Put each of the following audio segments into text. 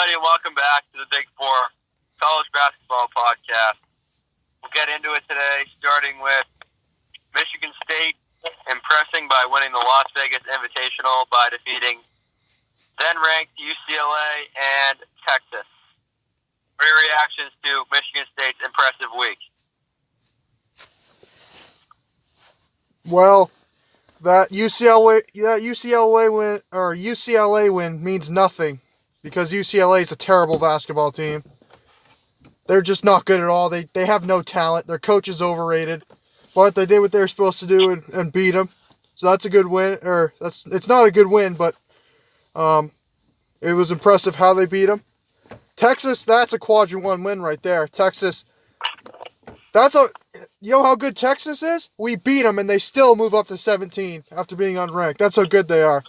everybody, and welcome back to the Big Four College Basketball Podcast. We'll get into it today, starting with Michigan State impressing by winning the Las Vegas Invitational by defeating then-ranked UCLA and Texas. What are your reactions to Michigan State's impressive week? Well, that UCLA win means nothing because UCLA is a terrible basketball team. They're just not good at all. They have no talent. Their coach is overrated, but they did what they were supposed to do and beat them. So that's a good win. It's not a good win, but it was impressive how they beat them. Texas, that's a quadrant 1 win right there. Texas, you know how good Texas is? We beat them, and they still move up to 17 after being unranked. That's how good they are.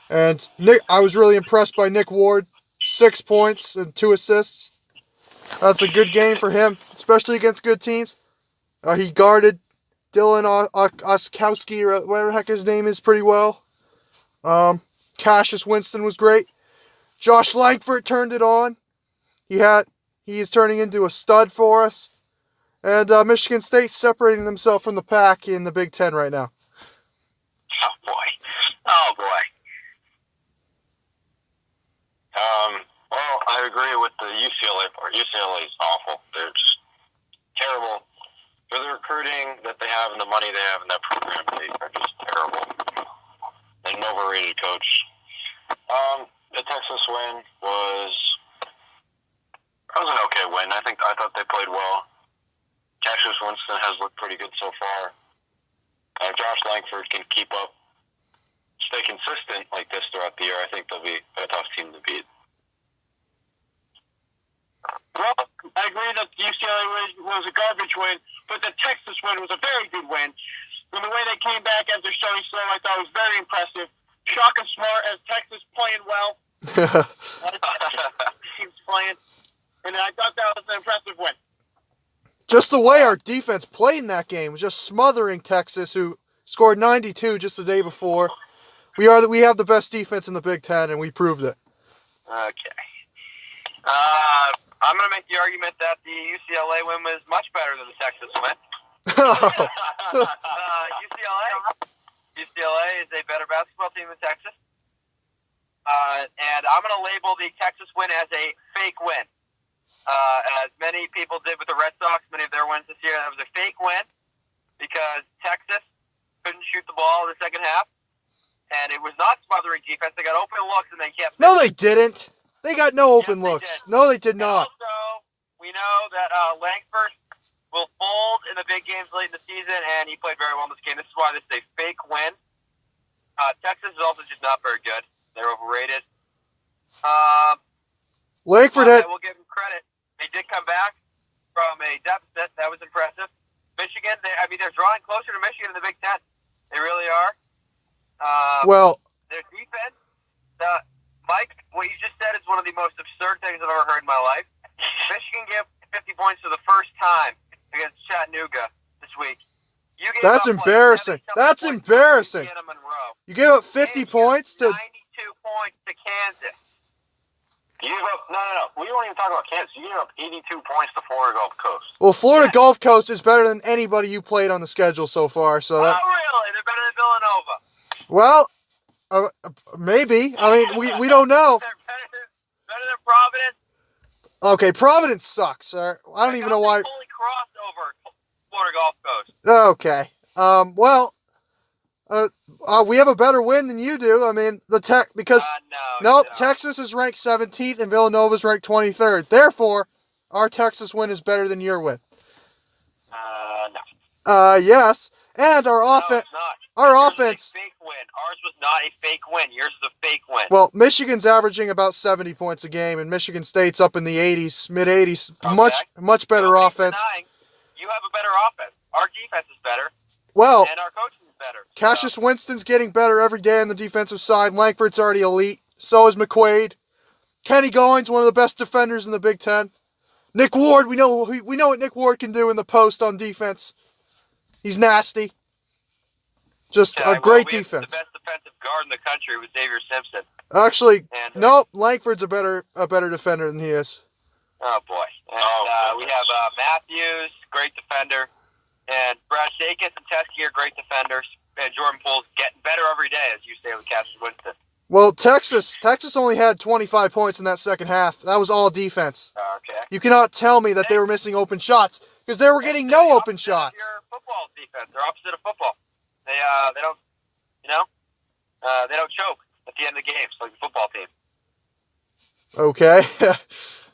And I was really impressed by Nick Ward, 6 points and 2 assists. That's a good game for him, especially against good teams. He guarded Dylan Oskowski, or whatever the heck his name is, pretty well. Cassius Winston was great. Josh Langford turned it on. He is turning into a stud for us. And Michigan State separating themselves from the pack in the Big Ten right now. Oh, boy. Well, I agree with the UCLA part. UCLA is awful. They're just terrible. For the recruiting that they have and the money they have in that program, they are just terrible. And an overrated coach. The Texas win was an okay win. I thought they played well. Cassius Winston has looked pretty good so far. If Josh Langford can stay consistent like this throughout the year, I think they'll be a tough team to beat. Well, I agree that the UCLA win was a garbage win, but the Texas win was a very good win. And the way they came back after starting slow, I thought was very impressive. Shock and smart as Texas playing well. Teams playing. And I thought that was an impressive win. Just the way our defense played in that game was just smothering Texas, who scored 92 just the day before. We have the best defense in the Big Ten, and we proved it. Okay. I'm going to make the argument that the UCLA win was much better than the Texas win. UCLA is a better basketball team than Texas. And I'm going to label the Texas win as a fake win. As many people did with the Red Sox, many of their wins this year, that was a fake win because Texas couldn't shoot the ball in the second half. And it was not smothering defense. They got open looks and they kept... No, they didn't. They got no open looks. No, they did not. And also, we know that Langford will fold in the big games late in the season, and he played very well in this game. This is why this is a fake win. Texas is also just not very good. They're overrated. Langford I will give them credit. They did come back from a deficit. That was impressive. Michigan, they're drawing closer to Michigan in the Big Ten. They really are. Their defense, Mike, what you just said is one of the most absurd things I've ever heard in my life. Michigan gave 50 points for the first time against Chattanooga this week. That's embarrassing. That's embarrassing. You gave up 50 points to... 92 points to Kansas. You gave up... No. We don't even talk about Kansas. You gave up 82 points to Florida Gulf Coast. Well, Florida Gulf Coast is better than anybody you played on the schedule so far. So really? They're better than Villanova. Well... maybe. I mean, we don't know. Better than Providence? Okay, Providence sucks. I don't even know why. Fully crossed over Florida Gulf Coast. Okay. We have a better win than you do. I mean, Texas is ranked 17th and Villanova is ranked 23rd. Therefore, our Texas win is better than your win. No. Yes. And our offense. Our offense. Was a fake win. Ours was not a fake win. Yours is a fake win. Well, Michigan's averaging about 70 points a game, and Michigan State's up in the 80s, mid-80s. Okay. Much better offense. You have a better offense. Our defense is better. Well, and our coaching is better. Cassius Winston's getting better every day on the defensive side. Langford's already elite. So is McQuaid. Kenny Goins, one of the best defenders in the Big Ten. Nick Ward, we know what Nick Ward can do in the post on defense. He's nasty. Just a great defense. The best defensive guard in the country was Xavier Simpson. Actually, And, nope. Langford's a better defender than he is. Oh, boy. And we have Matthews, great defender. And Brad Shakis and Teskey are great defenders. And Jordan Poole's getting better every day, as you say, with Cassius Winston. Well, Texas only had 25 points in that second half. That was all defense. Okay. You cannot tell me that they were missing open shots because they were getting no open shots. Your football defense, they're opposite of football. They don't, they don't choke at the end of the games like the football team. Okay.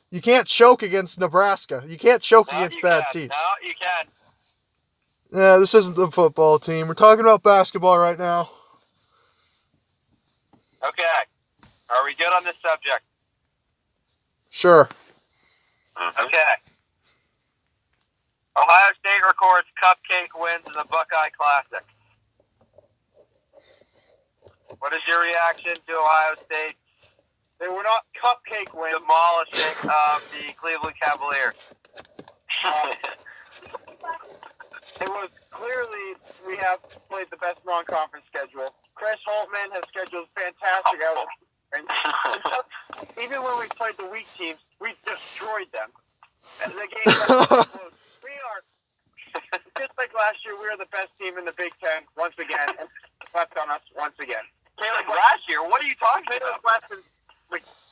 You can't choke against Nebraska. You can't choke against bad teams. No, you can. Yeah, this isn't the football team. We're talking about basketball right now. Okay. Are we good on this subject? Sure. Okay. Ohio State records cupcake wins in the Buckeye Classic. What is your reaction to Ohio State? They were not cupcake wins. Demolishing of the Cleveland Cavaliers. It was clearly we have played the best non-conference schedule. Chris Holtman has scheduled fantastic out. And even when we played the weak teams, we destroyed them. And the game got so close. We are, just like last year, we are the best team in the Big Ten once again, and slept on us once again. Like last year? What are you talking about? Less than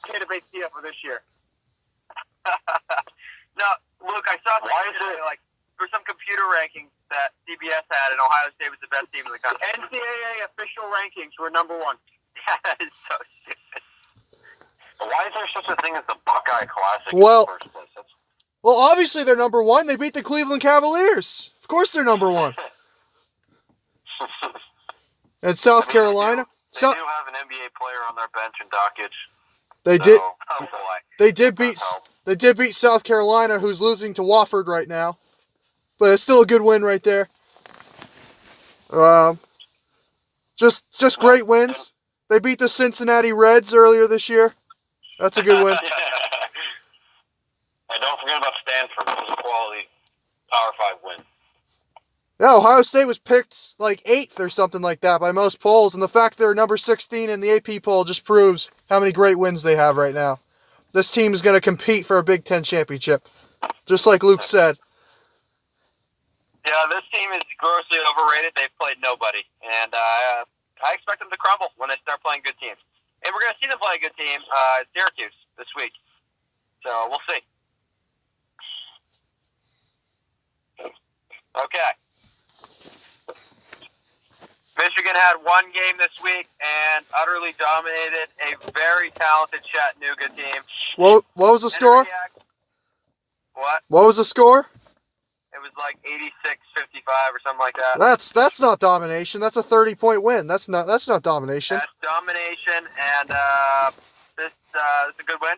K-to-base for this year. No, look, I saw something like for some computer rankings that CBS had, and Ohio State was the best team in the country. NCAA official rankings were number one. That is so stupid. Why is there such a thing as the Buckeye Classic Well- in the first place? Well, obviously they're number one. They beat the Cleveland Cavaliers. Of course they're number one. And South Carolina. They do have an NBA player on their bench in Dockage. They So, did. Oh boy. They did beat South Carolina, who's losing to Wofford right now. But it's still a good win right there. Just great wins. They beat the Cincinnati Reds earlier this year. That's a good win. And don't forget about Stanford. It was a quality Power 5 win. Yeah, Ohio State was picked like 8th or something like that by most polls, and the fact they're number 16 in the AP poll just proves how many great wins they have right now. This team is going to compete for a Big Ten championship, just like Luke said. Yeah, this team is grossly overrated. They've played nobody, and I expect them to crumble when they start playing good teams. And we're going to see them play a good team, Syracuse, this week. So we'll see. Okay. Michigan had one game this week and utterly dominated a very talented Chattanooga team. What was the score? What? What was the score? It was like 86-55 or something like that. That's not domination. That's a 30-point win. That's not domination. That's domination, and this is a good win.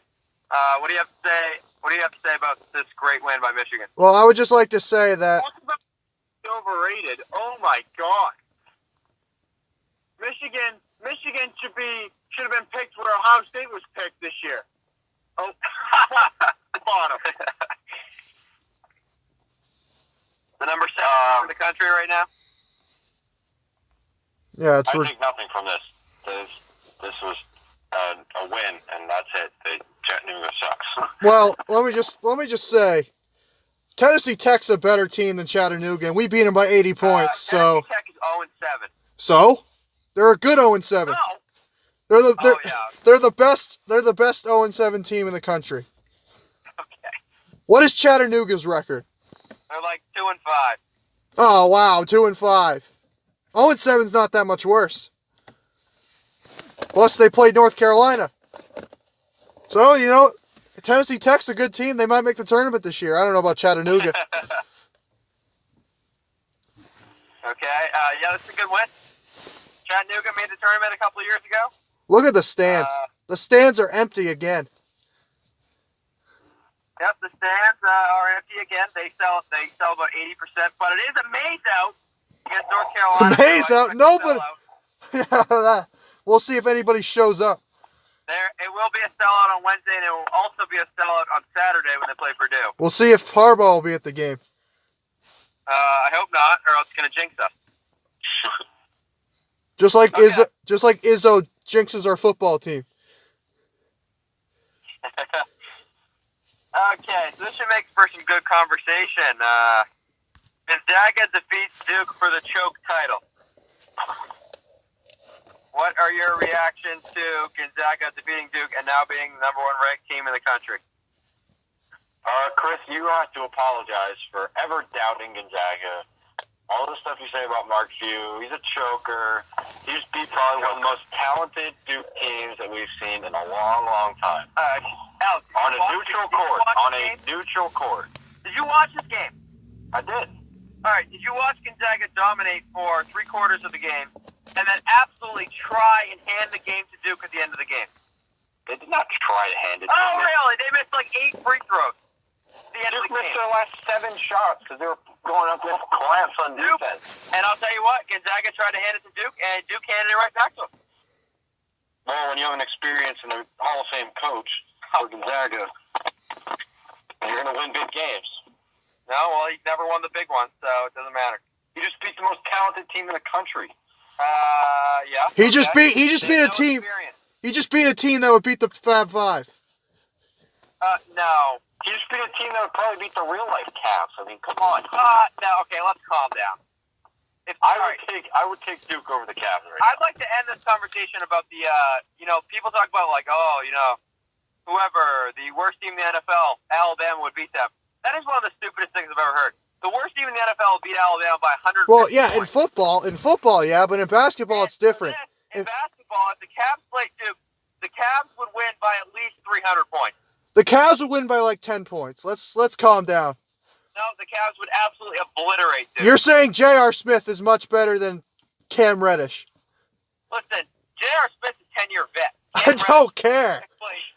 What do you have to say? What do you have to say about this great win by Michigan? Well, I would just like to say that Talk about overrated. Oh my God. Michigan should have been picked where Ohio State was picked this year. Oh, bottom. The number 7 in the country right now. yeah, it's I take nothing from this. This was a win, and that's it. Chattanooga sucks. well. Let me just say, Tennessee Tech's a better team than Chattanooga, and we beat them by 80 points. So Tech is 0-7. so they're a good 0-7. No. They're the best 0-7 team in the country. Okay. What is Chattanooga's record? They're like 2-5. Oh wow, 2-5. 0-7's not that much worse. Plus they played North Carolina. So, Tennessee Tech's a good team. They might make the tournament this year. I don't know about Chattanooga. Okay. Yeah, that's a good win. Chattanooga made the tournament a couple of years ago. Look at the stands. The stands are empty again. Yep, the stands are empty again. They sell about 80%, but it is a maze out against North Carolina. Maze out? Nobody. We'll see if anybody shows up. It will be a sellout on Wednesday, and it will also be a sellout on Saturday when they play Purdue. We'll see if Harbaugh will be at the game. I hope not, or else it's going to jinx us. Just like Okay. Izzo jinxes our football team. Okay, so this should make for some good conversation. Gonzaga defeats Duke for the choke title. What are your reactions to Gonzaga defeating Duke and now being the number one ranked team in the country? Chris, you have to apologize for ever doubting Gonzaga. All the stuff you say about Mark Few, he's a choker. He just beat probably one of the most talented Duke teams that we've seen in a long, long time. Alex, on a neutral court. On a neutral court. Did you watch this game? I did. All right, did you watch Gonzaga dominate for 3/4 of the game and then absolutely try and hand the game to Duke at the end of the game? They did not try to hand it to Oh, them. really? They missed like 8 free throws at the end of Duke the missed game. their last 7 shots because they were going up against clamps on defense. And I'll tell you what, Gonzaga tried to hand it to Duke, and Duke handed it right back to him. Well, when you have an experienced and a Hall of Fame coach for Gonzaga, you're going to win big games. No, well, he's never won the big one, so it doesn't matter. He just beat the most talented team in the country. Yeah. He just beat a team. Experience. He just beat a team that would beat the Fab Five. No. He just beat a team that would probably beat the real life Cavs. I mean, come on. No. Okay, let's calm down. I would take Duke over the Cavs right I'd like to end this conversation about the, people talk about like, whoever, the worst team in the NFL, Alabama would beat them. That is one of the stupidest things I've ever heard. The worst team in the NFL will beat Alabama by 100. Well, yeah, points. in football, yeah, but in basketball, it's different. In basketball, if the Cavs played Duke, the Cavs would win by at least 300 points. The Cavs would win by like 10 points. Let's calm down. No, the Cavs would absolutely obliterate Duke. You're saying J.R. Smith is much better than Cam Reddish. Listen, J.R. Smith is a 10-year vet. I don't care.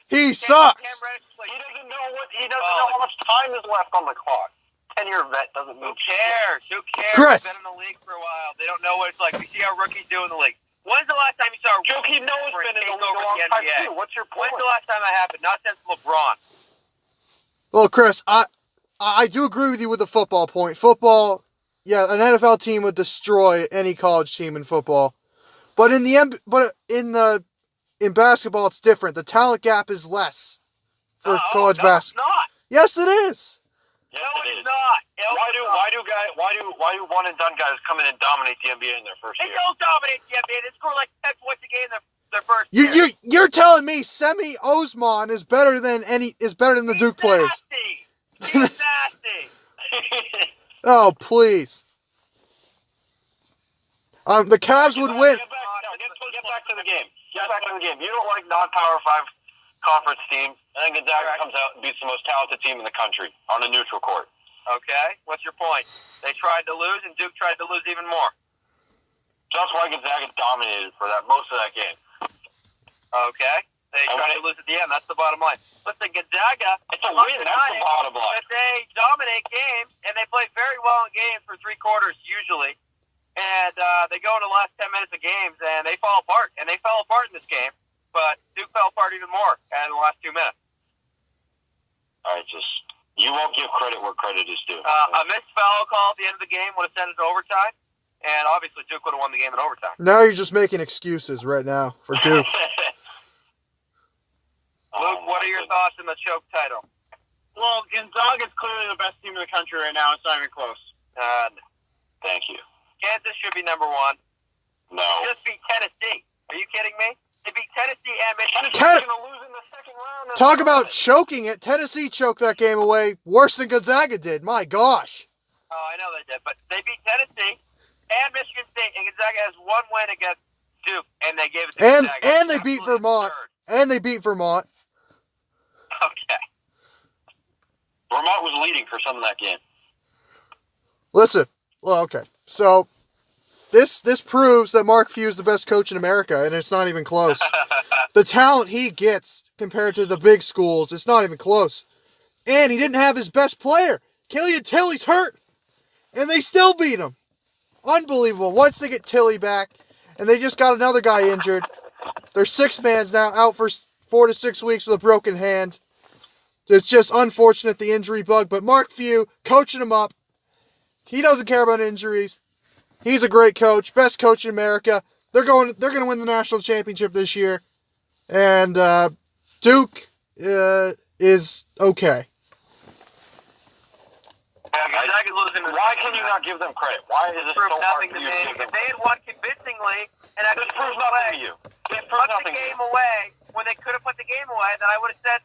He sucks. He doesn't know how much time is left on the clock. 10-year vet doesn't mean Who cares? Who cares? Chris. They've been in the league for a while. They don't know what it's like. We see how rookies do in the league. When's the last time you saw a Joakim Noah's been in the league a long the time NBA? too. What's your point? When's the last time that happened? Not since LeBron. Well, Chris, I do agree with you with the football point. Football, yeah, an NFL team would destroy any college team in football. But in basketball, it's different. The talent gap is less for college basketball. It's not. Yes, it is. Yes, No, it it's is. not. Why do one and done guys come in and dominate the NBA in their first They year? don't dominate the NBA. They score like 10 points a game their first year. You're telling me Semi Osman is better than the Duke players? Nasty. He's nasty. Oh, please. The Cavs would win. Get back to the game. Get back to the game. You don't like non-Power 5 conference teams, and then Gonzaga comes out and beats the most talented team in the country on a neutral court. Okay, what's your point? They tried to lose, and Duke tried to lose even more. That's why Gonzaga dominated for most of that game. Okay, they tried to lose at the end. That's the bottom line. Listen, Gonzaga, It's a win. That's the bottom line. but they dominate games, and they play very well in games for 3/4 usually. And they go into the last 10 minutes of games, and they fall apart. And they fell apart in this game, but Duke fell apart even more in the last 2 minutes. You won't give credit where credit is due. A missed foul call at the end of the game would have sent it to overtime, and obviously Duke would have won the game in overtime. Now you're just making excuses right now for Duke. Luke, what are your thoughts on the choke title? Well, Gonzaga is clearly the best team in the country right now. It's not even close. Thank you. Kansas should be number 1. No. Just beat Tennessee. Are you kidding me? They beat Tennessee and Michigan. Tennessee's going to lose in the second round. Talk about choking it. Tennessee choked that game away worse than Gonzaga did. My gosh. Oh, I know they did, but they beat Tennessee and Michigan State, and Gonzaga has 1 win against Duke, and they gave it to Gonzaga. And they beat Vermont. And they beat Vermont. Okay. Vermont was leading for some of that game. Listen. Well, okay. So this proves that Mark Few is the best coach in America, and it's not even close. The talent he gets compared to the big schools, it's not even close. And he didn't have his best player. Killian Tilly's hurt, and they still beat him. Unbelievable. Once they get Tilly back, and they just got another guy injured. Their 6-man's now out for 4 to 6 weeks with a broken hand. It's just unfortunate, the injury bug. But Mark Few, coaching him up, he doesn't care about injuries. He's a great coach, best coach in America. They're going to win the national championship this year, and Duke is okay. Why can you not give them credit? Why is it so hard for you to give them credit? If they had won convincingly and actually This proves nothing to you. This proves put the nothing to you. game away when they could have put the game away, then I would have said,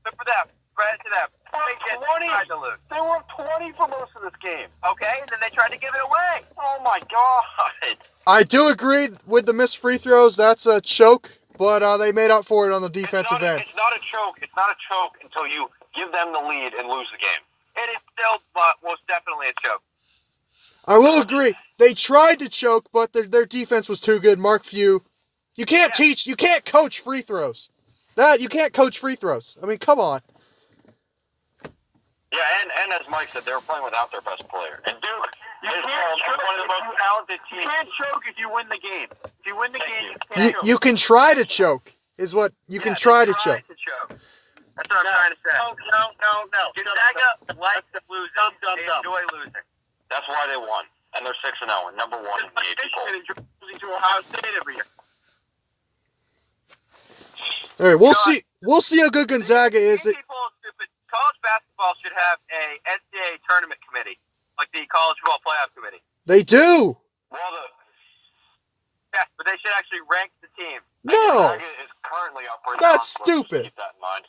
good for them. Credit to them. They tried to lose. They were 20 for most of this game. Okay, and then they tried to give it away. Oh my God. I do agree with the missed free throws. That's a choke, but they made up for it on the defensive end. It's not a choke. It's not a choke until you give them the lead and lose the game. It is still most definitely a choke. I will agree. They tried to choke, but their defense was too good. Mark Few. You can't coach free throws. You can't coach free throws. I mean, come on. Yeah, and as Mike said, they were playing without their best player. And Duke You is can't choke one of the most talented You teams. can't choke if you win the game. If you win the Thank game, you. you can't choke. You can try to choke, is what you can try to choke. That's what I'm trying to say. No. Gonzaga likes losing. They enjoy losing. That's why they won. And they're 6-0 and number 1 in the AP poll. Michigan losing to Ohio State every year. All right, we'll see how good Gonzaga is. People are stupid. College basketball should have a NCAA tournament committee, like the college football playoff committee. They do. Well, Yeah, but they should actually rank the team. No, Gonzaga is currently up right now. That's Let's just stupid. Keep that in mind.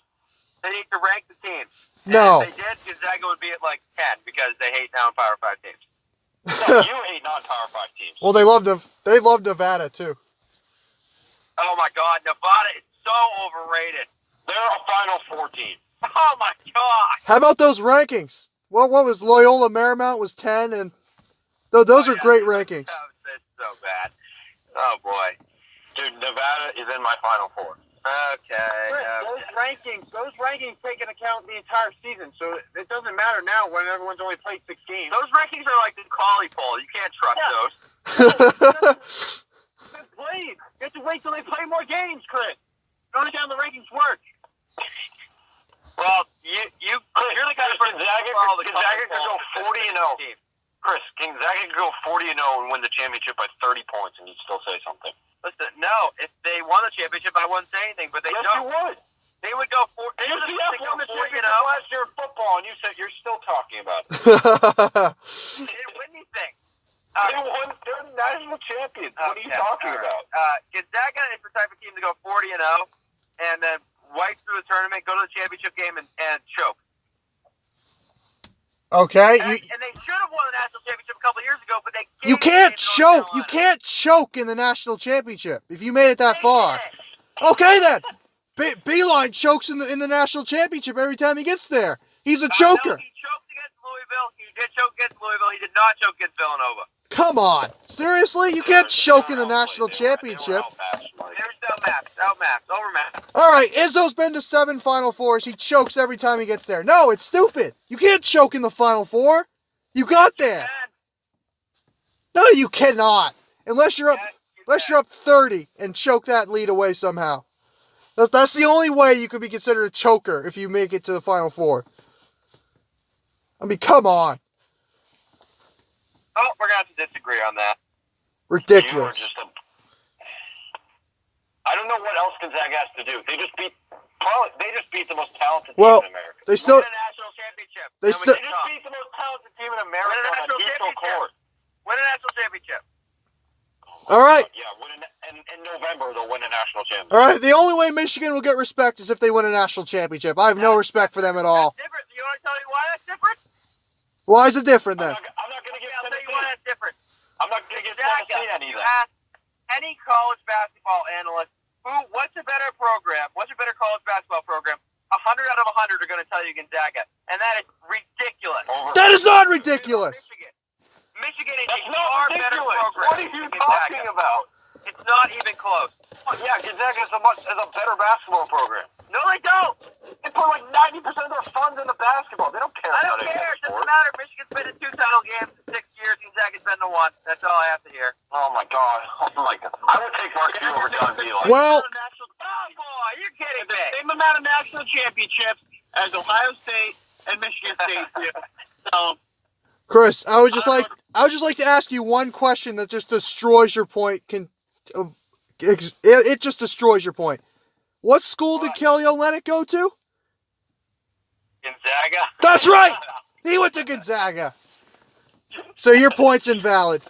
They need to rank the team. No. And if they did, Gonzaga would be at like 10 because they hate non-Power 5 teams. No, you hate non-Power 5 teams. Well, they love Nevada too. Oh my God, Nevada is so overrated. They're a Final Four team. Oh my God. How about those rankings? What was Loyola Marymount was 10, and those are great rankings. That's so bad. Oh boy. Dude, Nevada is in my Final Four. Okay. Those rankings take into account the entire season, so it doesn't matter now when everyone's only played 6 games. Those rankings are like the Collie poll. You can't trust those. They're played. You have to wait till they play more games, Chris. You understand how the rankings work. Well, you're the kind of person Gonzaga could go 40-0. Chris, Gonzaga could go 40-0 and win the championship by 30 points, and you'd still say something. Listen, no. If they won the championship, I wouldn't say anything, but they Yes, don't. you would. They would go 40. They won the championship last year in football, and you said you're still talking about it. They didn't win anything. They're national champions. What are you talking about? Gonzaga is the type of team to go 40-0 and then wipe through the tournament, go to the championship game, and choke. Okay, And they should have won the national championship a couple years ago, but they you can't choke. You can't choke in the national championship if you made it that far. Okay then. Beeline chokes in the national championship every time he gets there. He's a choker. He choked against Louisville. He did choke against Louisville. He did not choke against Villanova. Come on. Seriously? You can't choke in the national championship. There's overmatched. All right, Izzo's been to 7 Final Fours. He chokes every time he gets there. No, it's stupid. You can't choke in the Final Four. You got there. No, you cannot. Unless you're up 30 and choke that lead away somehow. That's the only way you could be considered a choker if you make it to the Final Four. I mean, come on. Oh, we're going to have to disagree on that. Ridiculous. I don't know what else Gonzaga has to do. They just beat the most talented team Well, in America. they still Win a national championship. They Then we still- can They talk. just beat the most talented team in America Win a on a national neutral championship. court. Win a national championship. All right. Yeah, in November they'll win a national championship. All right, the only way Michigan will get respect is if they win a national championship. I have no respect for them at all. That's different. You want to tell me why that's different? Why is it different then? I'm not going to give I'll tell you Tennessee. why that's different. I'm not going to give Gonzaga, Tennessee any you of that. ask any college basketball analyst, what's a better program? What's a better college basketball program? 100 out of 100 are going to tell you Gonzaga, and that is ridiculous. That is not ridiculous. Michigan is That's a not far better ridiculous. program. What are you than Gonzaga. talking about? It's not even close. Yeah, Gonzaga is a better basketball program. No, they don't. They put like 90% of their funds into basketball. They don't care I about don't any care. other It doesn't sport. matter. Michigan's been in 2 title games in 6 years. Gonzaga's been to 1. That's all I have to hear. Oh my God. Oh my God. I would take Mark Few over John Beeline. Well, Oh, boy, you're kidding me. Same amount of national championships as Ohio State and Michigan State do. So, Chris, I would just like to ask you one question that just destroys your point. It just destroys your point. What school did Kelly Olynyk go to? Gonzaga. That's right. He went to Gonzaga. So your point's invalid.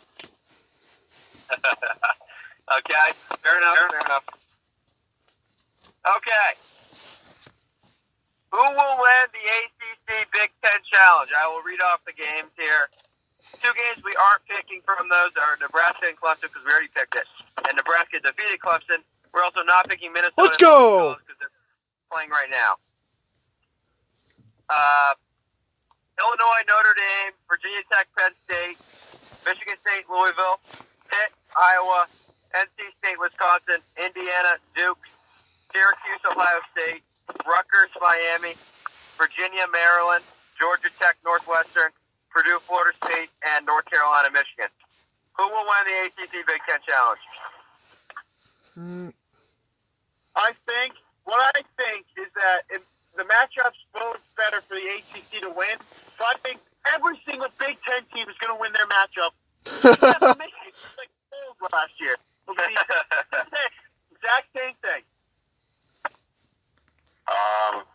Okay, fair enough. Okay. Who will win the ACC Big Ten Challenge? I will read off the games here. 2 games we aren't picking from those are Nebraska and Clemson because we already picked it. And Nebraska defeated Clemson. We're also not picking Minnesota. Let's go! Because they're playing right now. Illinois, Notre Dame, Virginia Tech, Penn State, Michigan State, Louisville, Pitt, Iowa, NC State, Wisconsin, Indiana, Duke, Syracuse, Ohio State, Rutgers, Miami, Virginia, Maryland, Georgia Tech, Northwestern, Purdue, Florida State, and North Carolina, Michigan. Who will win the ACC Big Ten Challenge? What I think is that if the matchups both better for the ACC to win. So I think every single Big Ten team is going to win their matchup. Michigan, just like Bulls last year. We'll see. Exact same thing. I'm going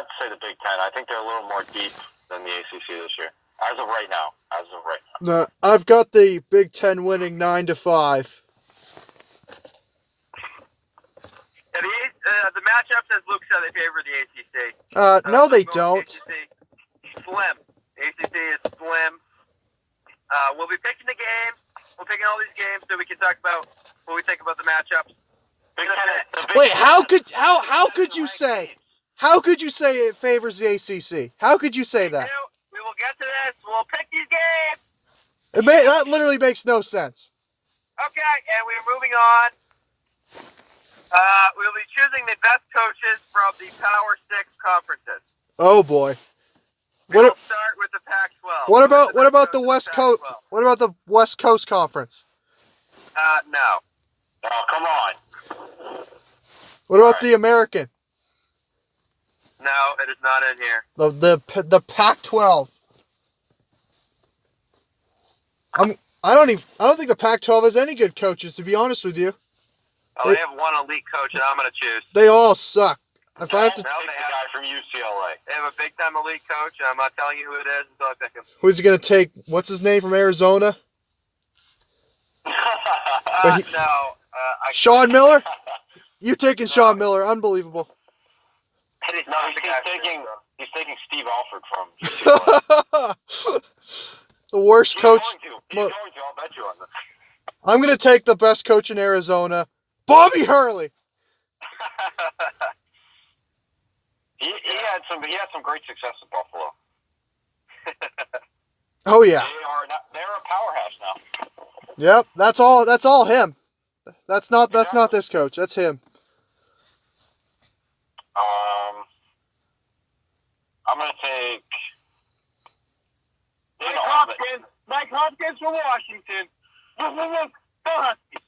to say the Big Ten. I think they're a little more deep than the ACC this year. As of right now. No, I've got the Big Ten winning 9-5. The matchups, as Luke said, they favor the ACC. No, they don't. ACC, slim. ACC is slim. We'll be picking the games. We're picking all these games so we can talk about what we think about the matchups. Wait, how could you say it favors the ACC? How could you say that? We will get to this. We'll pick these games. That literally makes no sense. Okay, and we're moving on. We'll be choosing the best coaches from the Power 6 conferences. Oh boy. We'll start with the Pac-12. What about the West Coast? What about the West Coast Conference? No. Oh, come on. What about the American? No, it is not in here. The Pac-12. I don't think the Pac-12 has any good coaches, to be honest with you. Oh, they have one elite coach that I'm going to choose. They all suck. If I have to, They have the guy from UCLA. They have a big-time elite coach, and I'm not telling you who it is until I pick him. who's he going to take? What's his name from Arizona? Sean Miller? You taking Sean Miller? Unbelievable. No, he's taking Steve Alford from UCLA. The worst coach. He's going to. I'll bet you on that. I'm going to take the best coach in Arizona, Bobby Hurley. He had some great success in Buffalo. Oh yeah. They're a powerhouse now. Yep, that's all him. That's not this coach. That's him. I'm gonna take Mike Hopkins from Washington. Go Huskies.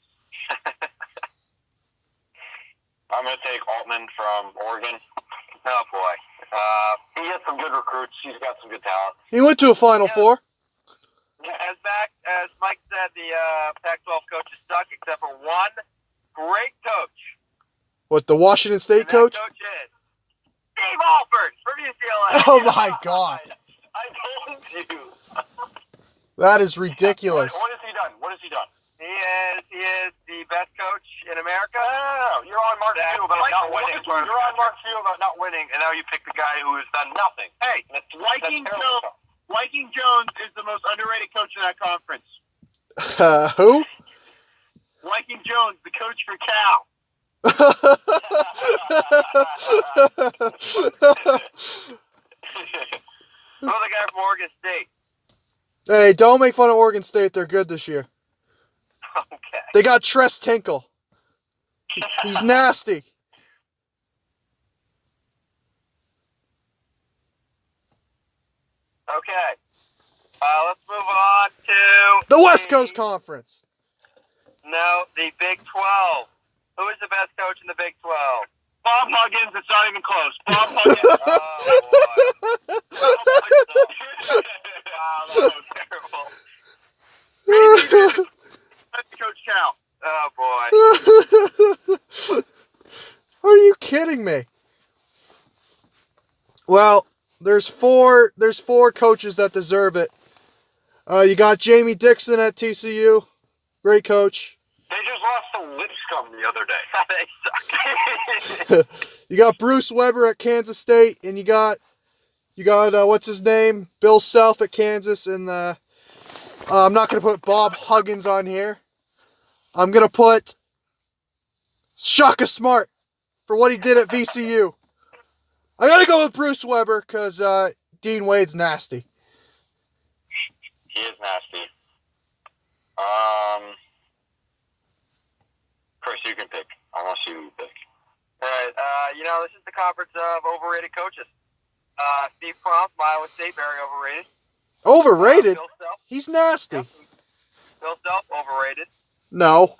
I'm gonna take Altman from Oregon. Oh boy. He has some good recruits. He's got some good talent. He went to a Final Four. As Mike said, the Pac-12 coaches suck except for one great coach. What, the Washington State coach? That coach is Steve Alford from UCLA. Oh my God. I told you. That is ridiculous. What has he done? He is the best coach in America. Oh, you're on Mark Few about not winning. You're on Mark Few about not winning, and now you pick the guy who has done nothing. Hey, Viking Jones is the most underrated coach in that conference. Who? Viking Jones, the coach for Cal. Another guy from Oregon State. Hey, don't make fun of Oregon State. They're good this year. Okay. They got Tress Tinkle. He's nasty. Okay. Let's move on to The West Coast Conference. No, the Big 12. Who is the best coach in the Big 12? Bob Huggins. It's not even close. Bob Huggins. Wow, that was terrible. Coach Cal. Oh boy. Are you kidding me? Well, there's four coaches that deserve it. You got Jamie Dixon at TCU, great coach. They just lost to Lipscomb the other day. They suck. You got Bruce Weber at Kansas State, and you got what's his name, Bill Self at Kansas, and I'm not gonna put Bob Huggins on here. I'm gonna put Shaka Smart for what he did at VCU. I gotta go with Bruce Weber because Dean Wade's nasty. He is nasty. Chris, you can pick. I want to see who you pick. All right. This is the conference of overrated coaches. Steve Prohm from Iowa State, very overrated. Overrated? Bill Self. He's nasty. Yep. Bill Self, overrated. No.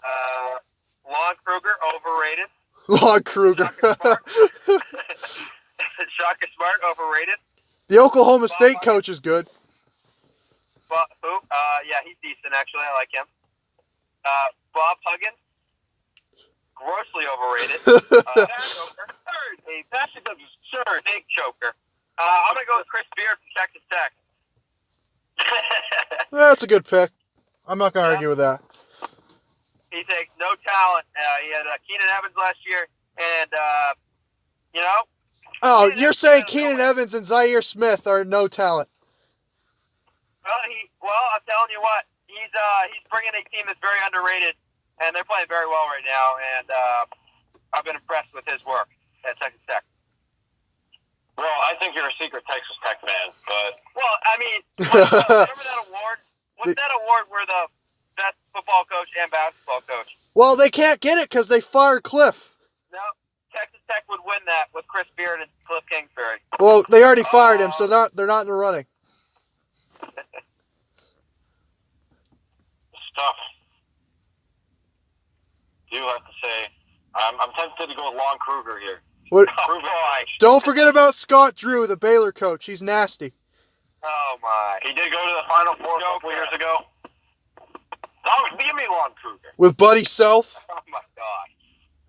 Lon Kruger, overrated. Lon Kruger. Shaka Smart, overrated. The Oklahoma State coach is good. Who? Yeah, he's decent, actually. I like him. Bob Huggins, grossly overrated. That's a absurd big choker. I'm going to go with Chris Beard from Texas Tech. That's a good pick. I'm not going to argue with that. He takes no talent. He had Keenan Evans last year, and, Oh, Keenan you're saying Evans Keenan Evans and Zaire Smith are no talent. Well, I'm telling you what, he's bringing a team that's very underrated, and they're playing very well right now, and I've been impressed with his work at Texas Tech. Well, I think you're a secret Texas Tech fan, but... Well, I mean, remember that award? What's that award where the best football coach and basketball coach? Well, they can't get it because they fired Cliff. No, Texas Tech would win that with Chris Beard and Cliff Kingsbury. Well, they already fired him, so they're not in the running. Stuff. Do have to say, I'm tempted to go with Lon Kruger here. What? Oh, boy. Don't forget about Scott Drew, the Baylor coach. He's nasty. Oh, my. He did go to the Final Four a couple years ago. Give me Lon Kruger. With Buddy Self, Oh, my God.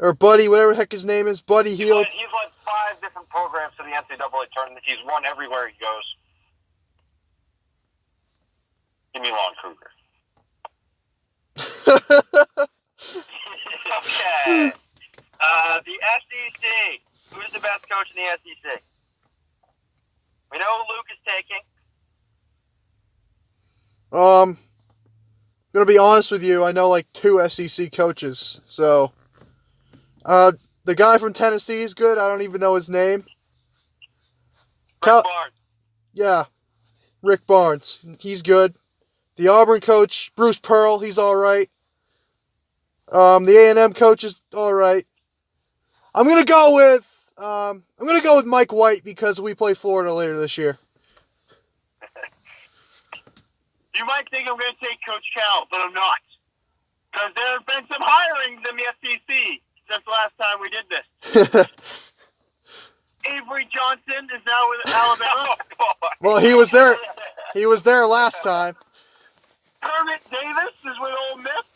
or Buddy, whatever the heck his name is, Buddy Hield. He's led 5 different programs to the NCAA tournament. He's won everywhere he goes. Give me Lon Kruger. Okay. The SEC. Who's the best coach in the SEC? We know who Luke is taking. Gonna be honest with you, I know like 2 SEC coaches. So, the guy from Tennessee is good. I don't even know his name. Rick Barnes. Yeah, Rick Barnes. He's good. The Auburn coach, Bruce Pearl, he's all right. The A&M coach is all right. I'm gonna go with Mike White because we play Florida later this year. You might think I'm going to take Coach Cal, but I'm not. Because there have been some hirings in the SEC since the last time we did this. Avery Johnson is now with Alabama. Well, he was there. He was there last time. Kermit Davis is with Ole Miss.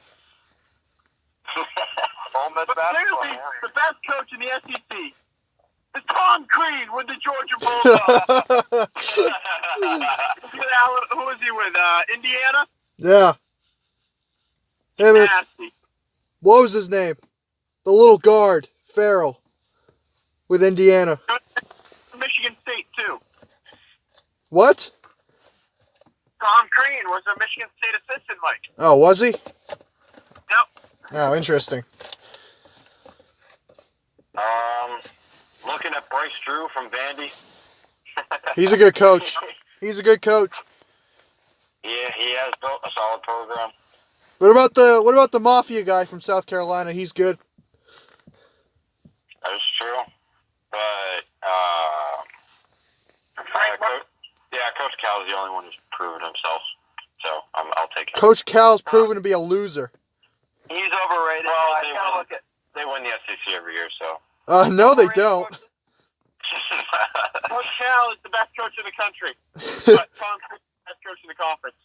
Ole Miss But basketball. clearly, the best coach in the SEC is Tom Crean with the Georgia Bulldogs. Who is he with? Indiana? Yeah. Him and, Nasty. what was his name? The little guard, Farrell, with Indiana. Michigan State, too. What? Tom Crean was a Michigan State assistant, Mike. Oh, was he? Yep. Oh, interesting. Looking at Bryce Drew from Vandy. He's a good coach. He's a good coach. Yeah, he has built a solid program. What about the Mafia guy from South Carolina? He's good. That is true. But, Coach Cal is the only one who's proven himself. So, I'll take him. Coach Cal's proven to be a loser. He's overrated. Well, they win the SEC every year, so. No, they don't. Coach Cal is the best coach in the country. But Tom Crean is the best coach in the conference.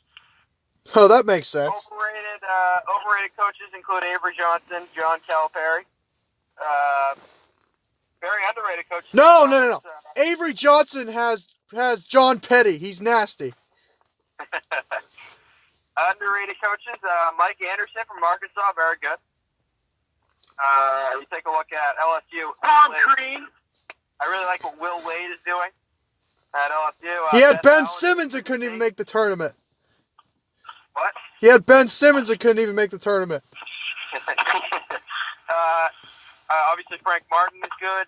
Oh, that makes sense. Overrated coaches include Avery Johnson, John Calipari. Very underrated coaches. No. Avery Johnson has has John Petty. He's nasty. Underrated coaches, Mike Anderson from Arkansas, very good. You take a look at LSU. Tom Crean. I really like what Will Wade is doing at LSU. He had Ben Allen, Simmons that couldn't even make the tournament. What? He had Ben Simmons that couldn't even make the tournament. Obviously, Frank Martin is good.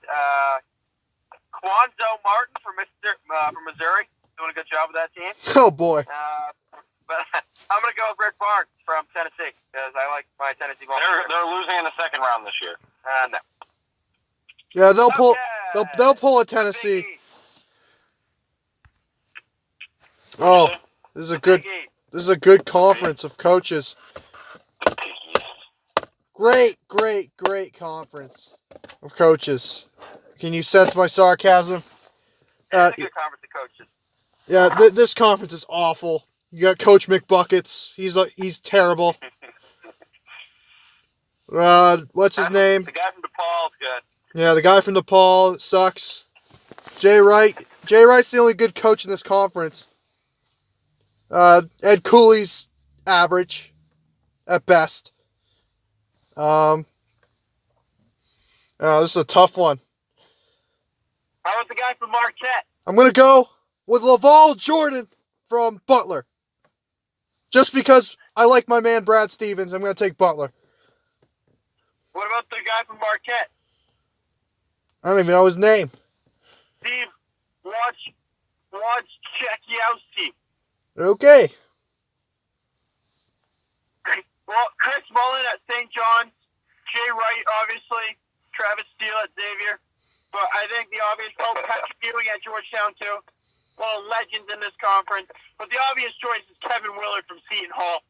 Quanzo Martin from Missouri, doing a good job with that team. Oh, boy. But I'm going to go with Rick Barnes from Tennessee because I like my Tennessee ball. They're losing in the second round this year. No. Yeah, they'll pull. Okay. They'll pull a Tennessee. Big East. Oh, this is a good. Big East. This is a good conference of coaches. Great conference of coaches. Can you sense my sarcasm? It's a good conference of coaches. Yeah, this conference is awful. You got Coach McBuckets. He's terrible. What's his name? The guy from DePaul is good. Yeah, the guy from DePaul sucks. Jay Wright. Jay Wright's the only good coach in this conference. Ed Cooley's average at best. This is a tough one. How about the guy from Marquette? I'm going to go with Laval Jordan from Butler. Just because I like my man Brad Stevens, I'm going to take Butler. What about the guy from Marquette? I don't even know his name. Steve Wojciechowski. Okay. Well, Chris Mullen at St. John's, Jay Wright, obviously, Travis Steele at Xavier. But I think the obvious, Patrick Ewing at Georgetown, too. Well, legends in this conference. But the obvious choice is Kevin Willard from Seton Hall.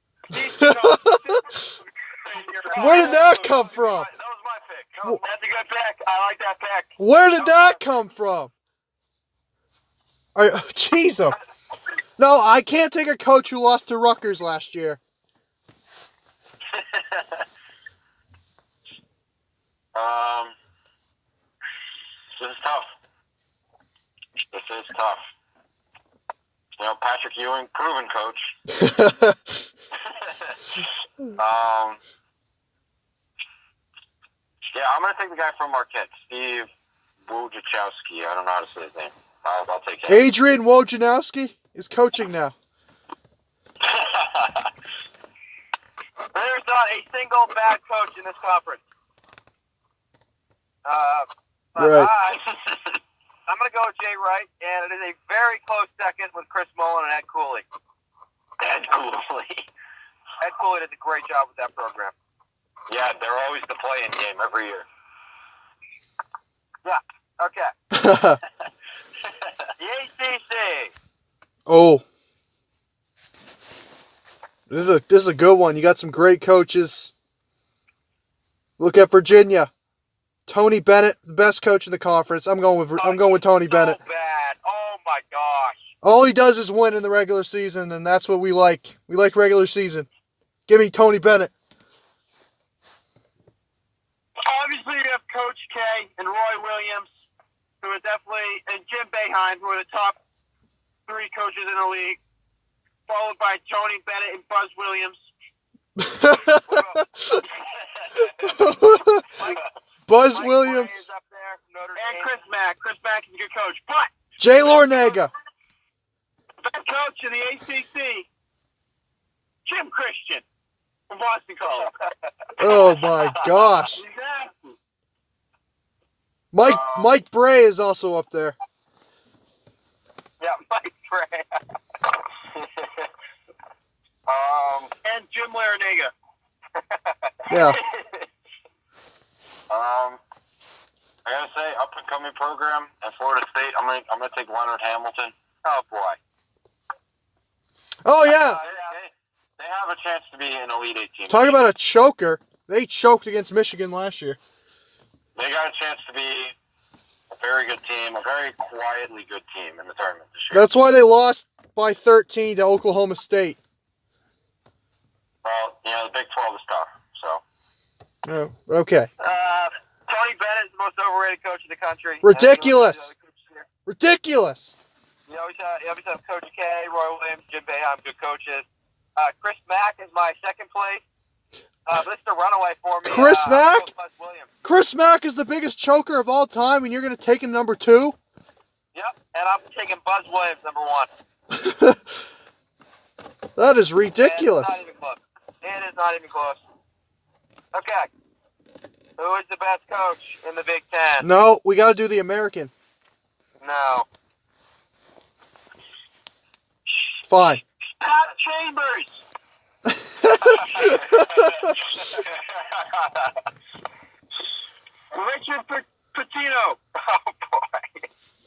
Where did that come from? That was my pick. That's a good pick. I like that pick. Where did that come from? Jeez. No, I can't take a coach who lost to Rutgers last year. This is tough. You know, Patrick Ewing, proven coach. Yeah, I'm going to take the guy from Marquette, Steve Wojciechowski. I don't know how to say his name. I'll take him. Adrian Wojnarowski is coaching now. There's not a single bad coach in this conference. Right. I'm going to go with Jay Wright, and it is a very close second with Chris Mullen and Ed Cooley. Ed Cooley. Ed Cooley did a great job with that program. Yeah, they're always the play-in game every year. Yeah, okay. The ACC. Oh. This is a good one. You got some great coaches. Look at Virginia. Tony Bennett, the best coach in the conference. I'm going with Tony Bennett. So bad. Oh my gosh. All he does is win in the regular season, and that's what we like. We like regular season. Give me Tony Bennett. Obviously, you have Coach K and Roy Williams, who are definitely, and Jim Boeheim, who are the top three coaches in the league, followed by Tony Bennett and Buzz Williams. Buzz Mike Williams. Bray is up there from Notre And Dame. Chris Mack. Chris Mack is a good coach. But Jay Larnaga. the best coach in the ACC, Jim Christian from Boston College. Oh my gosh. Exactly. Mike Bray is also up there. Yeah, Mike Bray. And Jim Larinaga. Yeah. I gotta say, up and coming program at Florida State. I'm gonna take Leonard Hamilton. Oh boy. Oh yeah. They have a chance to be an Elite 8 team. Talk about a choker. They choked against Michigan last year. They got a chance to be a very good team, a very quietly good team in the tournament this year. That's why they lost by 13 to Oklahoma State. Well, the Big 12 is tough, so. Oh, okay. Tony Bennett is the most overrated coach in the country. Ridiculous. Ridiculous. You always have Coach K, Roy Williams, Jim Boeheim, good coaches. Chris Mack is my second place. This is a runaway for me. Chris Mack? Buzz Williams. Chris Mack is the biggest choker of all time, and you're going to take him number 2? Yep, and I'm taking Buzz Williams number 1. That is ridiculous. It's not even close. It is not even close. Okay. Who is the best coach in the Big Ten? No, we got to do the American. No. Fine. Pat Chambers. Richard Pitino. Oh, boy.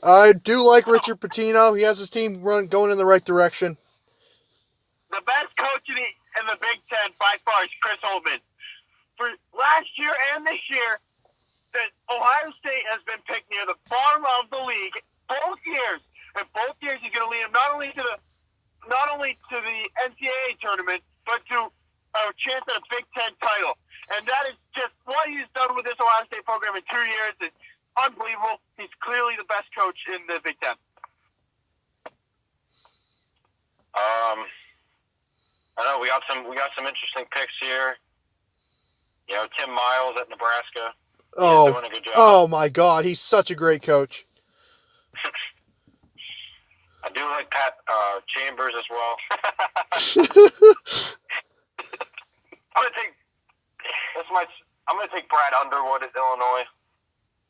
I do like Richard Pitino. He has his team going in the right direction. The best coach in the Big Ten by far is Chris Holtmann. For last year and this year, that Ohio State has been picked near the bottom of the league both years. And both years he's going to lead them not only to the NCAA tournament, but to a chance at a Big Ten title. And that is just what he's done with this Ohio State program in 2 years is unbelievable. He's clearly the best coach in the Big Ten. I know we got some interesting picks here. You know, Tim Miles at Nebraska. He's doing a good job. Oh my God, he's such a great coach. I do like Pat Chambers as well. I'm gonna take Brad Underwood at Illinois.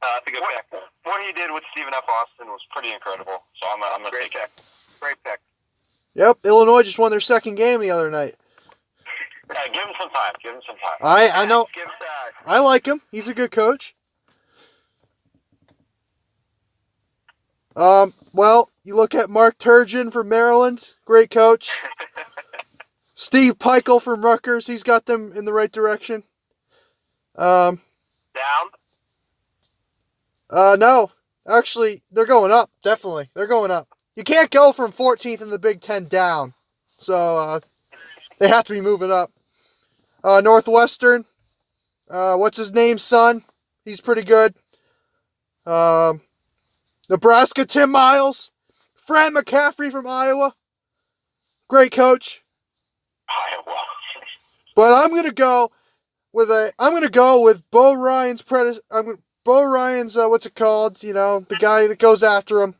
That's a good pick. What he did with Stephen F. Austin was pretty incredible. So I'm gonna Great take pick. Great pick. Yep, Illinois just won their second game the other night. Yeah, give him some time. I know. Give that. I like him. He's a good coach. Well, you look at Mark Turgeon from Maryland, great coach. Steve Peichel from Rutgers, he's got them in the right direction. Down. No, actually, they're going up. Definitely, they're going up. You can't go from 14th in the Big Ten down, so they have to be moving up. Northwestern, what's his name, son? He's pretty good. Nebraska, Tim Miles. Fran McCaffrey from Iowa. Great coach. Iowa. But I'm gonna go with Bo Ryan's Bo Ryan's what's it called? You know, the guy that goes after him.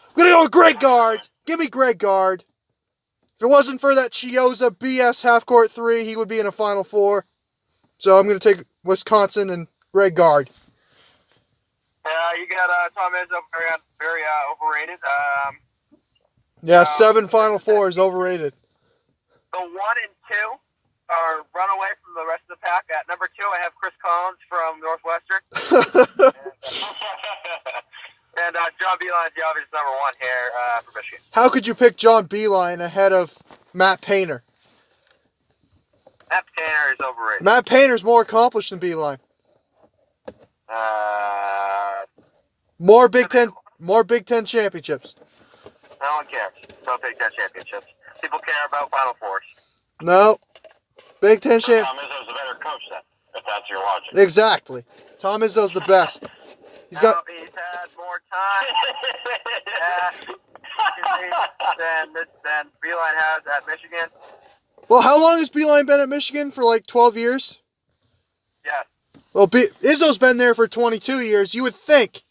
I'm gonna go with Greg Gard. Give me Greg Gard. If it wasn't for that Chioza BS half-court 3, he would be in a Final Four. So I'm going to take Wisconsin and Greg Gard. You got Tom Izzo, very overrated. Yeah, 7 Final Fours overrated. The 1 and 2 are run away from the rest of the pack. At number 2, I have Chris Collins from Northwestern. And John Beeline's the obvious number 1 here for Michigan. How could you pick John Beilein ahead of Matt Painter? Matt Painter is overrated. Matt Painter's more accomplished than Beilein. More Big Ten championships. No one cares. No Big Ten championships. People care about Final Fours. No. Big Ten Tom Izzo's a better coach then, if that's your logic. Exactly. Tom Izzo's the best. He's had more time than Beilein has at Michigan. Well, how long has Beilein been at Michigan? For like 12 years? Yes. Well, Izzo's been there for 22 years, you would think.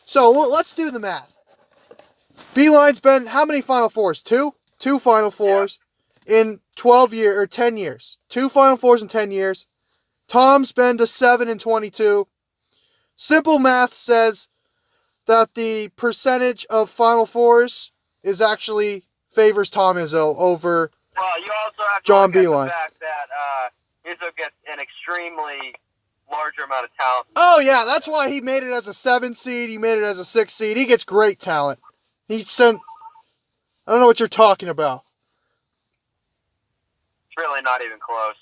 So, let's do the math. Beilein's been, how many Final Fours? 2? 2 Final Fours in 10 years. 2 Final Fours in 10 years. Tom's been to 7 in 22. Simple math says that the percentage of Final Fours is actually favors Tom Izzo over Well, you also have to John look at Beilein. the fact that Izzo gets an extremely larger amount of talent. Oh, yeah, that's why he made it as a 7 seed. He made it as a 6 seed. He gets great talent. I don't know what you're talking about. It's really not even close.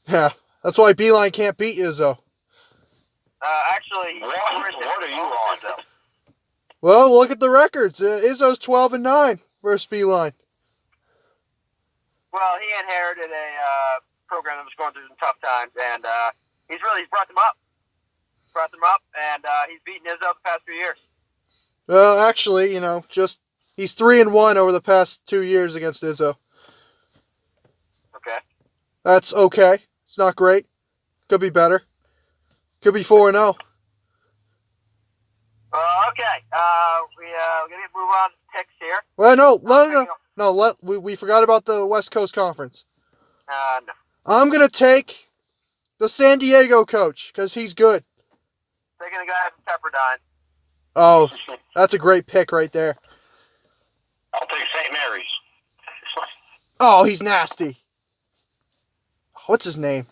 Yeah, that's why Beilein can't beat Izzo. Actually, what are you on? Well, look at the records. Izzo's 12-9 versus Beilein. Well, he inherited a program that was going through some tough times, and he's brought them up. And he's beaten Izzo the past few years. Well, actually, just He's 3-1 over the past 2 years against Izzo. Okay. That's okay. It's not great. Could be better. Could be 4-0. Okay. We're gonna move on to picks here. Well, no. We forgot about the West Coast Conference. No. I'm gonna take the San Diego coach because he's good. Taking a guy from Pepperdine. Oh, that's a great pick right there. I'll take St. Mary's. Oh, he's nasty. What's his name?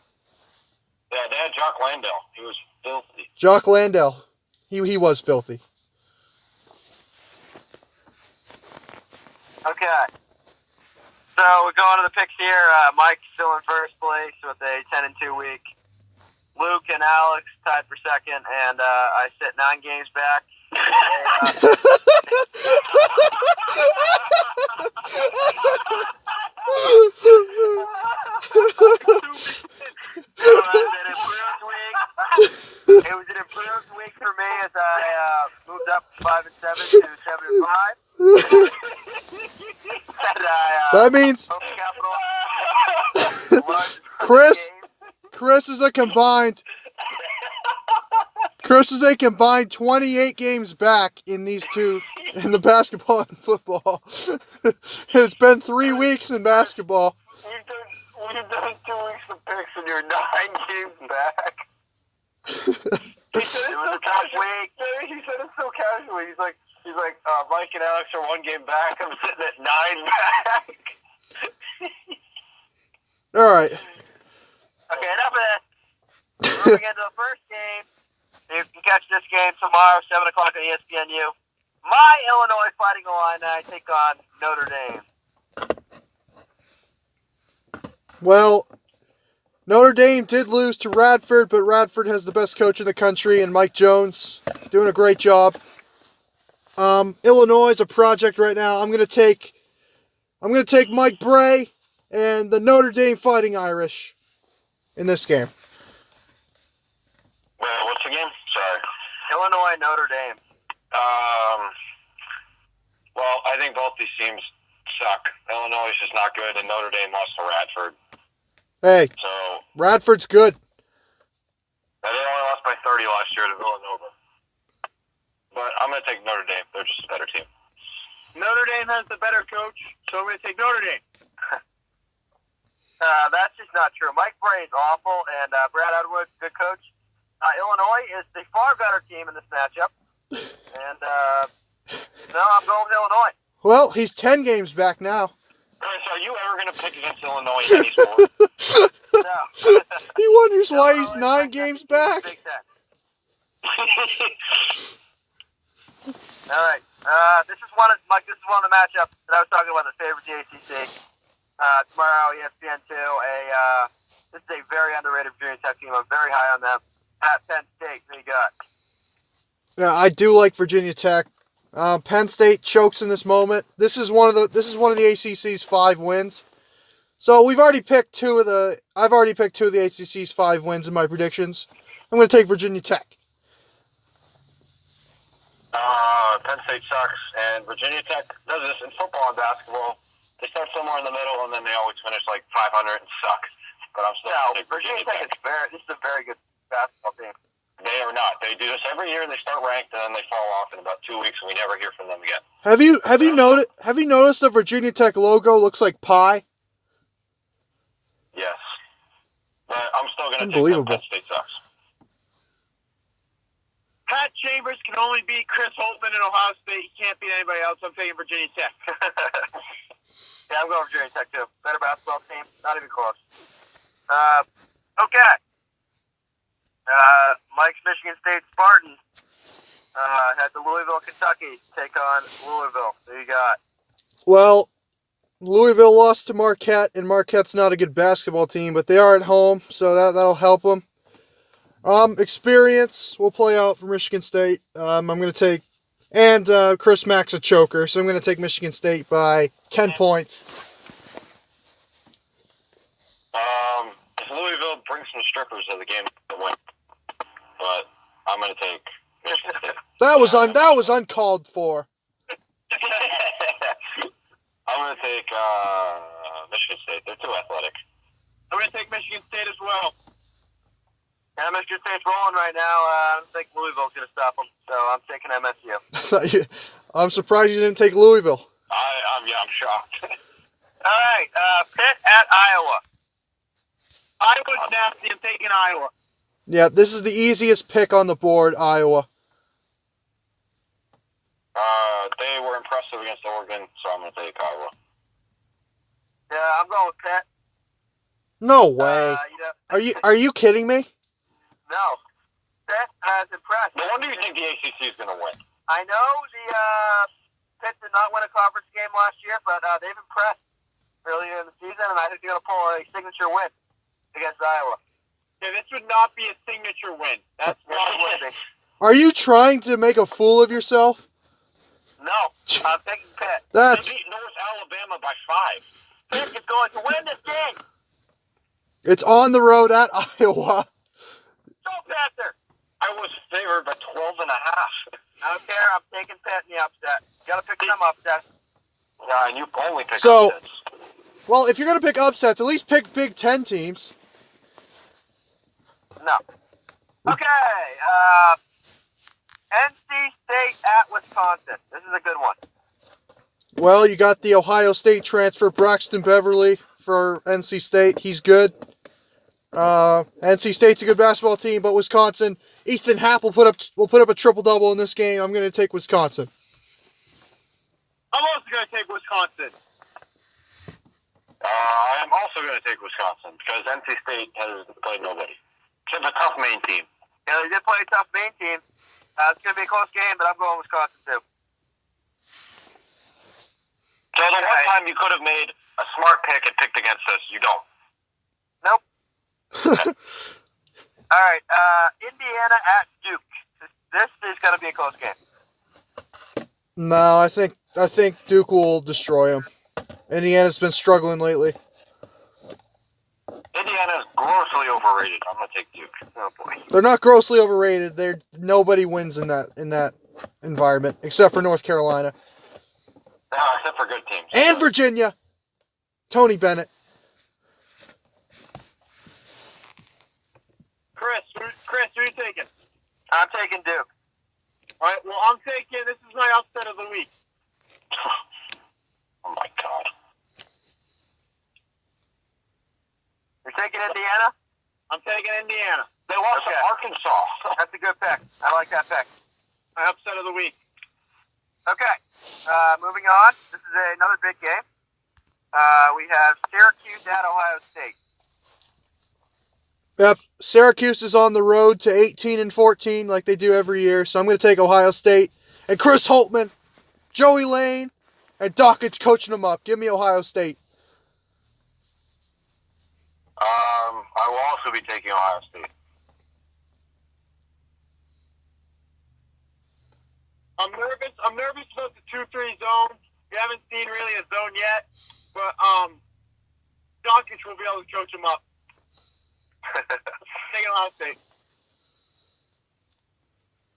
Yeah, they had Jock Landale. He was filthy. Jock Landale. He was filthy. Okay. So we're going to the picks here. Mike's still in first place with a 10-2 week. Luke and Alex tied for second, and I sit 9 games back. It was an improved week for me as I moved up 5 and 7 to 7 and 5. That means Chris is a combined 28 games back in these two, in the basketball and football. It's been 3 weeks in basketball. We've done 2 weeks of picks and you're 9 games back. He said it was a tough week. He said it so casually. He's like, Mike and Alex are 1 game back. I'm sitting at 9 back. All right. Okay, enough of this. Moving into the first game. You can catch this game tomorrow, 7 o'clock on ESPNU. My Illinois Fighting Illini take on Notre Dame. Well, Notre Dame did lose to Radford, but Radford has the best coach in the country, and Mike Jones doing a great job. Illinois is a project right now. I'm gonna take Mike Bray and the Notre Dame Fighting Irish in this game. What's the game? Sorry. Illinois, Notre Dame. Well, I think both these teams suck. Illinois is just not good, and Notre Dame lost to Radford. Hey, So Radford's good. they only lost by 30 last year to Villanova. But I'm going to take Notre Dame. They're just a better team. Notre Dame has the better coach, so I'm going to take Notre Dame. That's just not true. Mike Bray is awful, and Brad Edwards, good coach. Illinois is the far better team in this matchup. And, no, I'm going with Illinois. Well, he's 10 games back now. Chris, are you ever going to pick against Illinois in any sport? No. He wonders why he's 9 games back. Big Ten. All right. This is one of the matchups that I was talking about, the favorite the ACC. Tomorrow, ESPN2. This is a very underrated Virginia Tech team. I'm very high on them. At Penn State, who you got? Yeah, I do like Virginia Tech. Penn State chokes in this moment. This is one of the ACC's 5 wins. So I've already picked 2 of the ACC's 5 wins in my predictions. I'm going to take Virginia Tech. Penn State sucks, and Virginia Tech does this in football and basketball. They start somewhere in the middle, and then they always finish like 500 and suck. But I'm still going to take Virginia Tech. This is a very good basketball team. They are not. They do this every year. They start ranked, and then they fall off in about 2 weeks, and we never hear from them again. Have you noticed the Virginia Tech logo looks like pie? Yes. But I'm still going to take Unbelievable. Penn State sucks. Pat Chambers can only beat Chris Holtman in Ohio State. He can't beat anybody else. I'm taking Virginia Tech. Yeah, I'm going Virginia Tech, too. Better basketball team. Not even close. Okay. Mike's Michigan State Spartans had the Louisville, Kentucky take on Louisville. Who you got? Well, Louisville lost to Marquette, and Marquette's not a good basketball team, but they are at home, so that'll help them. Experience will play out for Michigan State. I'm going to take, and Chris Mack's a choker, so I'm going to take Michigan State by 10 points. If Louisville brings some strippers to the game, they'll win. But I'm going to take Michigan State. That was uncalled for. I'm going to take Michigan State. They're too athletic. I'm going to take Michigan State as well. Yeah, Michigan State's rolling right now. I don't think Louisville's going to stop them, so I'm taking MSU. I'm surprised you didn't take Louisville. I'm shocked. All right, Pitt at Iowa. Iowa's nasty. I'm taking Iowa. Yeah, this is the easiest pick on the board, Iowa. They were impressive against Oregon, so I'm going to take Iowa. Yeah, I'm going with Pitt. No way. Are you kidding me? No. Pitt has impressed. No wonder you think the ACC is going to win. I know the Pitt did not win a conference game last year, but they've impressed earlier in the season, and I think they're going to pull a signature win against Iowa. Yeah, this would not be a signature win. That's not a win. Are you trying to make a fool of yourself? No, I'm taking Pitt. They beat North Alabama by 5. Pitt is going to win this game. It's on the road at Iowa. Go Panther. I was favored by 12 and a half. I don't care. I'm taking Pitt in the upset. Got to pick some upsets. Yeah, and you only pick So- upsets. Well, if you're going to pick upsets, at least pick Big Ten teams. No. Okay. NC State at Wisconsin. This is a good one. Well, you got the Ohio State transfer, Braxton Beverly, for NC State. He's good. NC State's a good basketball team, but Wisconsin, Ethan Happ will put up a triple-double in this game. I'm going to take Wisconsin. I'm also going to take Wisconsin. I'm also going to take Wisconsin because NC State has played nobody. Except a tough Maine team. Yeah, they did play a tough Maine team. It's going to be a close game, but I'm going Wisconsin too. So the one time you could have made a smart pick and picked against us, you don't. Nope. All right, Indiana at Duke. This is going to be a close game. No, I think Duke will destroy him. Indiana's been struggling lately. Indiana's grossly overrated. I'm going to take Duke. Oh boy. They're not grossly overrated. Nobody wins in that environment except for North Carolina Except for good teams. and Virginia. Tony Bennett. Chris, who are you taking? I'm taking Duke. All right, well, I'm taking, this is my upset of the week. Oh, my God. You're taking Indiana? I'm taking Indiana. They lost Okay. to Arkansas. That's a good pick. I like that pick. My upset of the week. Okay, moving on. This is another big game. We have Syracuse at Ohio State. Yep, Syracuse is on the road to 18-14 like they do every year, so I'm going to take Ohio State. And Chris Holtman, Joey Lane, and Dockage coaching them up. Give me Ohio State. I will also be taking Ohio State. I'm nervous about the 2-3 zone. We haven't seen really a zone yet, but Doncic will be able to coach him up. Taking Ohio State.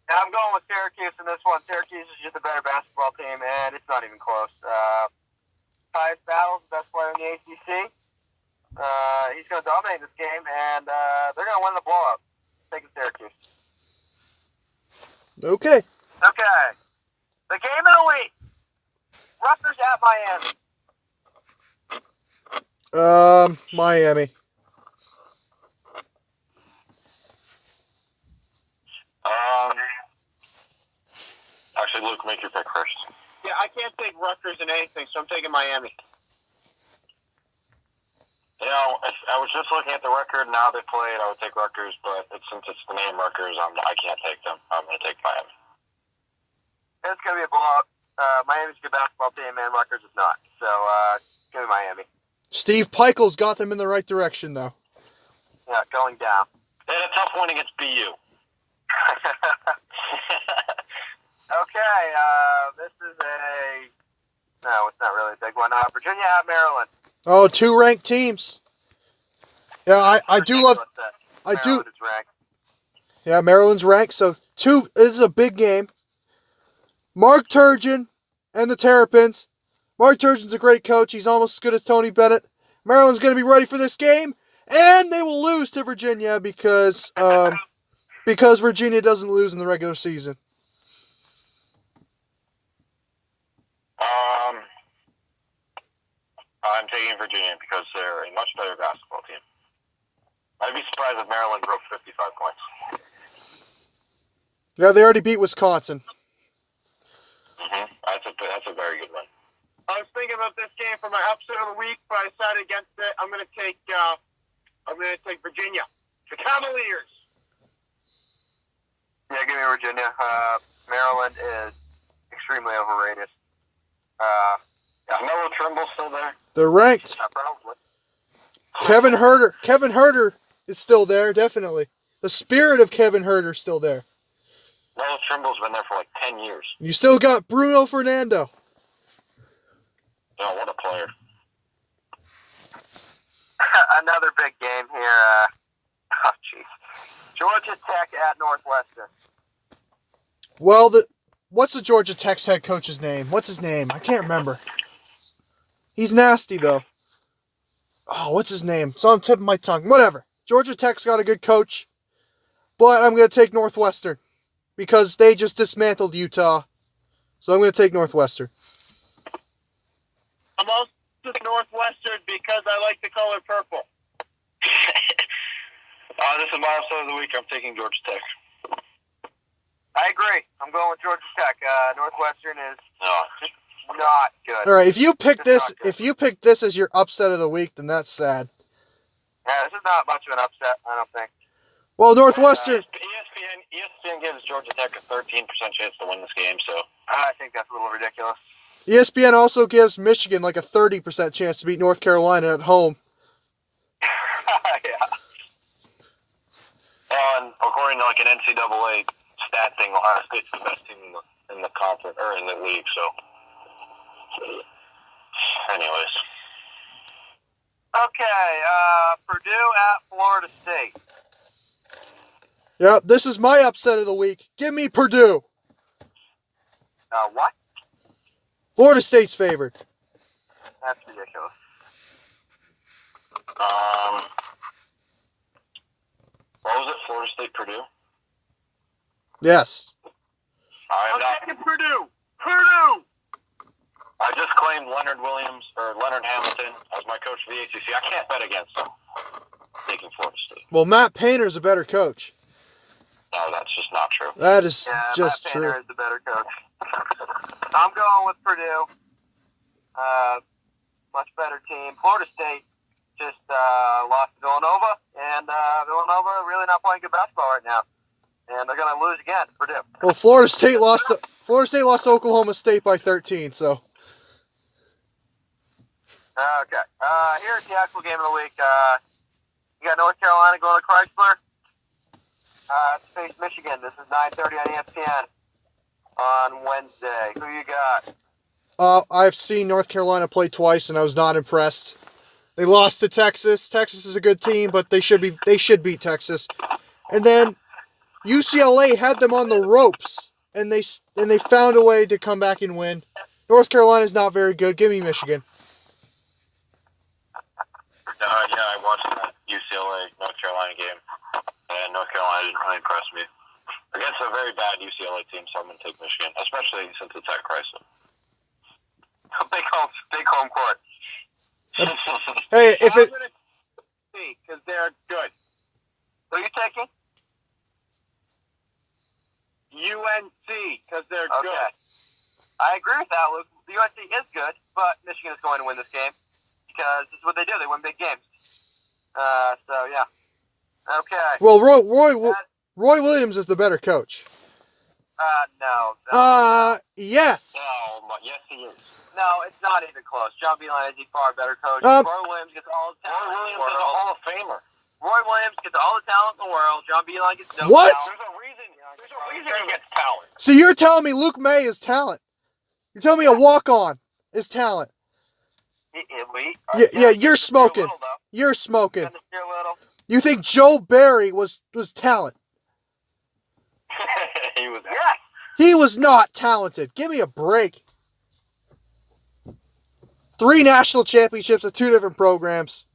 Yeah, I'm going with Syracuse in this one. Syracuse is just a better basketball team, and it's not even close. Tyus Battle's the best player in the ACC. He's going to dominate this game, and they're going to win the blowout. Taking Syracuse. Okay. Okay. The game of the week. Rutgers at Miami. Miami. Actually, Luke, make your pick first. Yeah, I can't take Rutgers in anything, so I'm taking Miami. You know, if I was just looking at the record and how they played, I would take Rutgers, but since it's the name Rutgers, I can't take them. I'm going to take Miami. It's going to be a blowout. Miami's a good basketball team, and Rutgers is not. So, give me Miami. Steve Peichel's got them in the right direction, though. Yeah, going down. They had a tough win against BU. Okay, this is no, it's not really a big one. Virginia at Maryland. Oh, 2 ranked teams. Yeah, I do love. I do. Maryland is ranked. Yeah, Maryland's ranked, so 2. This is a big game. Mark Turgeon and the Terrapins Mark Turgeon's a great coach. He's almost as good as Tony Bennett. Maryland's going to be ready for this game, and they will lose to Virginia because Virginia doesn't lose in the regular season. I'm taking Virginia because they're a much better basketball team. I'd be surprised if Maryland broke 55 points. Yeah, they already beat Wisconsin. Mm-hmm. That's a very good one. I was thinking about this game for my upset of the week, but I decided against it. I'm going to take Virginia. The Cavaliers. Yeah, give me Virginia. Maryland is extremely overrated. Is Melo Trimble still there? They're ranked. Probably. Kevin Herter is still there, definitely. The spirit of Kevin Herter is still there. Melo Trimble's been there for like 10 years. You still got Bruno Fernando. Oh, what a player. Another big game here. Oh, jeez. Georgia Tech at Northwestern. Well, what's the Georgia Tech's head coach's name? What's his name? I can't remember. He's nasty, though. Oh, what's his name? It's on the tip of my tongue. Whatever. Georgia Tech's got a good coach, but I'm going to take Northwestern because they just dismantled Utah. So I'm going to take Northwestern. I'm also Northwestern because I like the color purple. This is my upset of the week. I'm taking Georgia Tech. I agree. I'm going with Georgia Tech. Northwestern is just not good. All right, if you pick this as your upset of the week, then that's sad. Yeah, this is not much of an upset, I don't think. Well, Northwestern. ESPN gives Georgia Tech a 13% chance to win this game, so I think that's a little ridiculous. ESPN also gives Michigan like a 30% chance to beat North Carolina at home. Yeah. And according to like an NCAA stat thing, Ohio State's the best team in the conference or in the league. So, anyways, Okay, Purdue at Florida State. Yeah, this is my upset of the week. Give me Purdue. What? Florida State's favored. That's ridiculous. what was it? Florida State, Purdue. Yes. I'm taking Purdue. Purdue. I just claimed Leonard Hamilton as my coach for the ACC. I can't bet against him. Taking Florida State. Well, Matt Painter's a better coach. No, that's just not true. That is just Matt true. Painter is the better coach. I'm going with Purdue. Much better team. Florida State just lost to Villanova, and Villanova really not playing good basketball right now. And they're going to lose again to Purdue. Well, Florida State lost to Oklahoma State by 13, so. Okay. Here's the actual game of the week. You got North Carolina going to Chrysler. To face Michigan. This is 9:30 on ESPN on Wednesday. Who you got? I've seen North Carolina play twice, and I was not impressed. They lost to Texas. Texas is a good team, but they should beat Texas. And then UCLA had them on the ropes, and they found a way to come back and win. North Carolina's not very good. Give me Michigan. Yeah, I watched that UCLA North Carolina game, and North Carolina didn't really impress me against a very bad UCLA team. So I'm going to take Michigan, especially since it's at Chrysler. Big home court. Hey, if it. I'm going to see because they're good. Who are you taking? UNC because they're Okay. good. I agree with that, Luke. The UNC is good, but Michigan is going to win this game because this is what they do. They win big games. So, yeah. Okay. Well, Roy Williams is the better coach. No. Yes. No, yes he is. No, it's not even close. John Beilein is a far better coach. Um, Roy Williams gets all the Roy talent Williams in the is a world. Hall of Famer. Roy Williams gets all the talent in the world. John Beilein gets no What? talent. There's a reason he gets talent. So you're telling me Luke May is talent? You're telling me a walk-on is talent? Yeah, you're smoking. You're smoking. You think Joe Barry was talent? He was. Yes. He was not talented. Give me a break. 3 national championships at 2 different programs.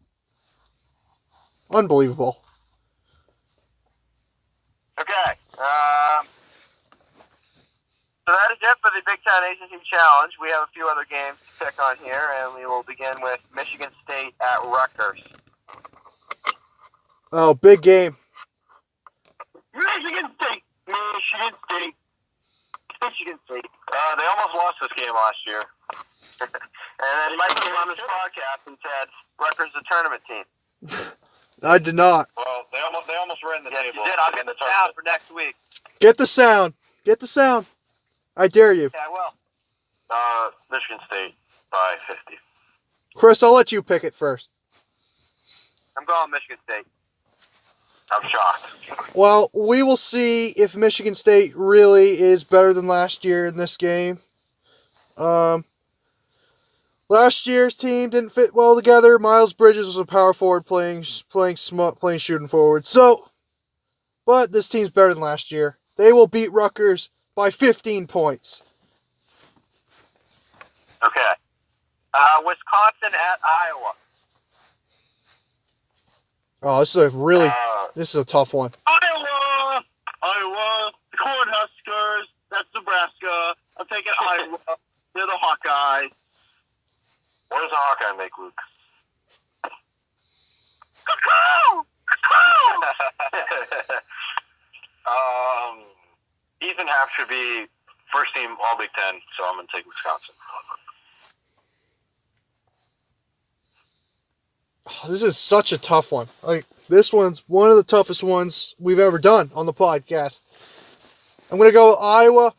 Unbelievable. Okay. So that is it for the Big Ten ACC Challenge. We have a few other games to pick on here, and we will begin with Michigan State at Rutgers. Oh, big game. Michigan State. Michigan State. Michigan State. They almost lost this game last year. And then Mike came on this podcast and said Rutgers is a tournament team. I did not. Well, they almost ran the Yes, table. you did. I'll get the sound for next week. Get the sound. Get the sound. I dare you. Yeah, I will. Michigan State by 50. Chris, I'll let you pick it first. I'm going Michigan State. I'm shocked. Well, we will see if Michigan State really is better than last year in this game. Last year's team didn't fit well together. Miles Bridges was a power forward playing shooting forward. But this team's better than last year. They will beat Rutgers by 15 points. Okay. Wisconsin at Iowa. Oh, this is a tough one. Iowa. The Cornhuskers. That's Nebraska. I'm taking Iowa. They're the Hawkeyes. What does a Hawkeye make, Luke? Ethan Happ should be first team All Big Ten, so I'm going to take Wisconsin. This is such a tough one. Like, this one's one of the toughest ones we've ever done on the podcast. I'm going to go with Iowa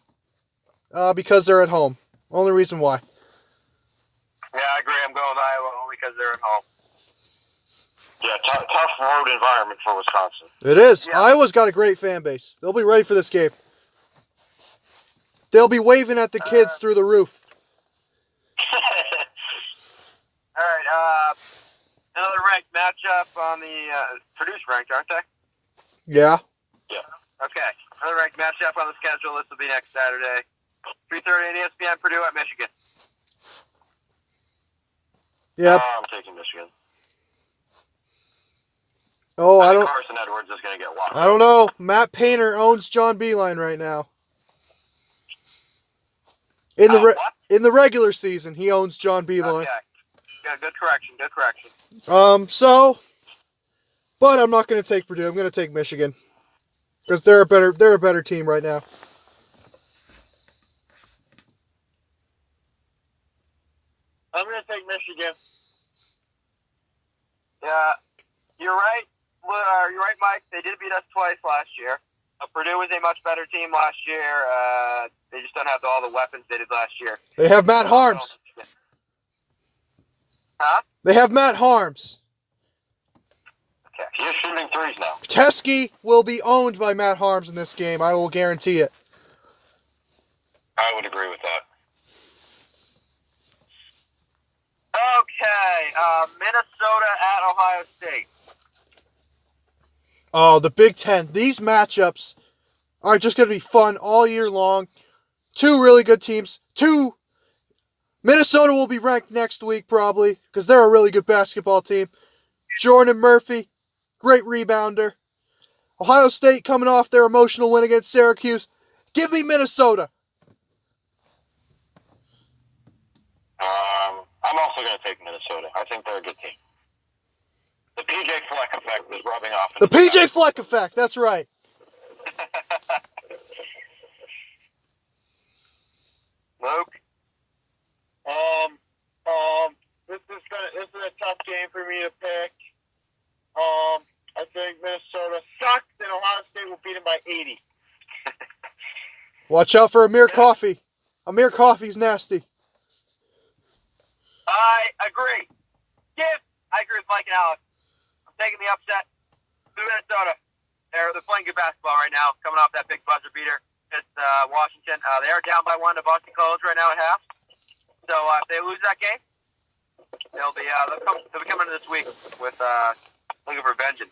because they're at home. Only reason why. Yeah, I agree. I'm going with Iowa only because they're at home. Yeah, tough road environment for Wisconsin. It is. Yeah. Iowa's got a great fan base. They'll be ready for this game. They'll be waving at the kids through the roof. All right. Another ranked matchup on the Purdue's ranked, aren't they? Yeah. Okay. Another ranked matchup on the schedule. This will be next Saturday. 3:30 on ESPN. Purdue at Michigan. Yep. I'm taking Michigan. Oh, I think don't. Carson Edwards is going to get locked. I don't know. Matt Painter owns John Beeline right now. In What? the regular season, he owns John Beeline. Okay. Yeah, good correction. Good correction. But I'm not going to take Purdue. I'm going to take Michigan because they're a better team right now. I'm going to take Michigan. Yeah, you're right. You're right, Mike. They did beat us twice last year. Purdue was a much better team last year. They just don't have all the weapons they did last year. They have Matt Harms. Huh? They have Matt Harms. Okay. He is shooting threes now. Teskey will be owned by Matt Harms in this game. I will guarantee it. I would agree with that. Okay. Minnesota at Ohio State. Oh, the Big Ten. These matchups are just going to be fun all year long. 2 really good teams. Minnesota will be ranked next week probably because they're a really good basketball team. Jordan Murphy, great rebounder. Ohio State coming off their emotional win against Syracuse. Give me Minnesota. I'm also going to take Minnesota. I think they're a good team. The PJ Fleck effect is rubbing off. The PJ Fleck effect, that's right. Luke? This is a tough game for me to pick. I think Minnesota sucks and Ohio State will beat them by 80. Watch out for Amir Coffey. Amir Coffey's nasty. I agree. I agree with Mike and Alex. I'm taking the upset to Minnesota. They're playing good basketball right now, coming off that big buzzer beater against Washington. They are down by 1 to Boston College right now at half. So if they lose that game, they'll be coming to this week with looking for vengeance.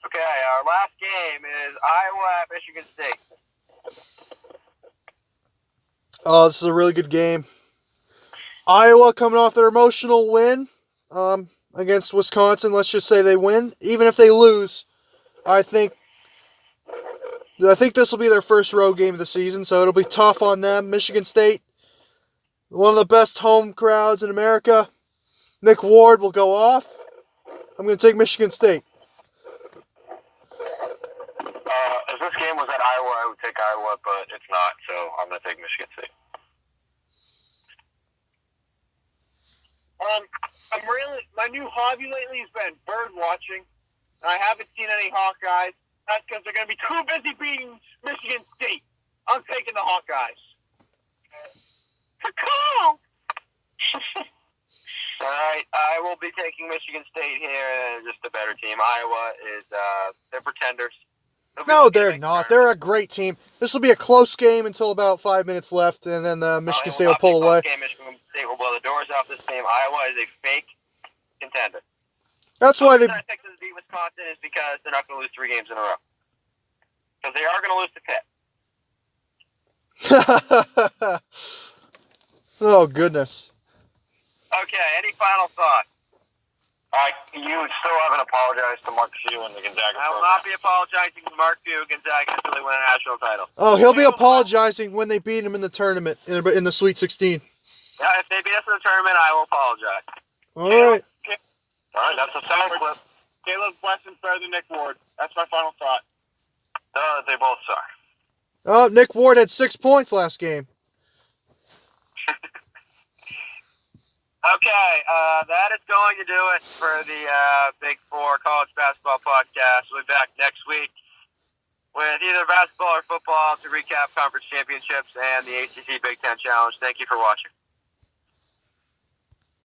Okay, our last game is Iowa at Michigan State. Oh, this is a really good game. Iowa coming off their emotional win against Wisconsin. Let's just say they win. Even if they lose, I think this will be their first road game of the season, so it'll be tough on them. Michigan State, one of the best home crowds in America. Nick Ward will go off. I'm going to take Michigan State. If this game was at Iowa, I would take Iowa, but it's not, so I'm going to take Michigan State. My new hobby lately has been bird watching. I haven't seen any Hawkeyes. That's because they're going to be too busy beating Michigan State. I'm taking the Hawkeyes. Cool. All right, I will be taking Michigan State here. Just a better team. Iowa is they're pretenders. No, they're not. They're a great team. This will be a close game until about 5 minutes left, and then Michigan State will pull away. Michigan State will blow the doors off this team. Iowa is a fake contender. That's why they. The reason I picked them to beat Wisconsin is because they're not going to lose 3 games in a row. Because they are going to lose to Pitt. Oh, goodness. Okay, any final thoughts? You still haven't apologized to Mark Few and the Gonzaga I will not be apologizing to Mark Few Gonzaga until they win a national title. Oh, he'll be apologizing when they beat him in the tournament, in the Sweet 16. Yeah, if they beat us in the tournament, I will apologize. All right. All right, that's a sound clip. Caleb Weston's better than Nick Ward. That's my final thought. They both suck. Oh, Nick Ward had 6 points last game. Okay, that is going to do it for the Big Four College Basketball Podcast. We'll be back next week with either basketball or football to recap conference championships and the ACC Big Ten Challenge. Thank you for watching.